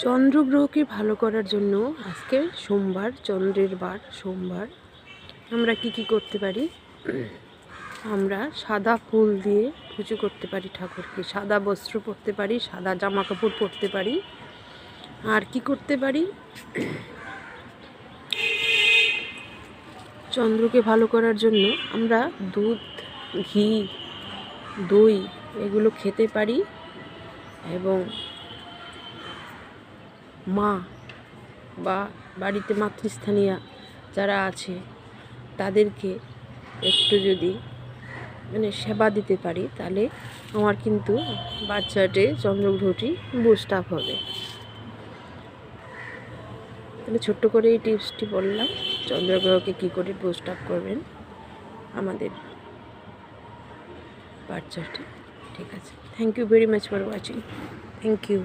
চন্দ্রগ্রহকে ভালো করার জন্য আজকে সোমবার, চন্দ্রের বার সোমবার, আমরা কি করতে পারি? আমরা সাদা ফুল দিয়ে পুজো করতে পারি ঠাকুরকে, সাদা বস্ত্র পরতে পারি, সাদা জামা কাপড় পরতে পারি। আর কি করতে পারি? চন্দ্রকে ভালো করার জন্য আমরা দুধ, ঘি, দই এগুলো খেতে পারি এবং মা বা বাড়িতে মাতৃস্থানীয় যারা আছে তাদেরকে একটু যদি সেবা দিতে পারি, তাহলে আমার কিন্তু বাচ্চাটে চন্দ্রগ্রহটি বুস্ট আপ হবে। তাহলে ছোট্ট করে এই টিপসটি বললাম, চন্দ্রগ্রহকে কী করে বুস্ট আপ করবেন আমাদের বাচ্চাটি। ঠিক আছে, thank you very much for watching. Thank you.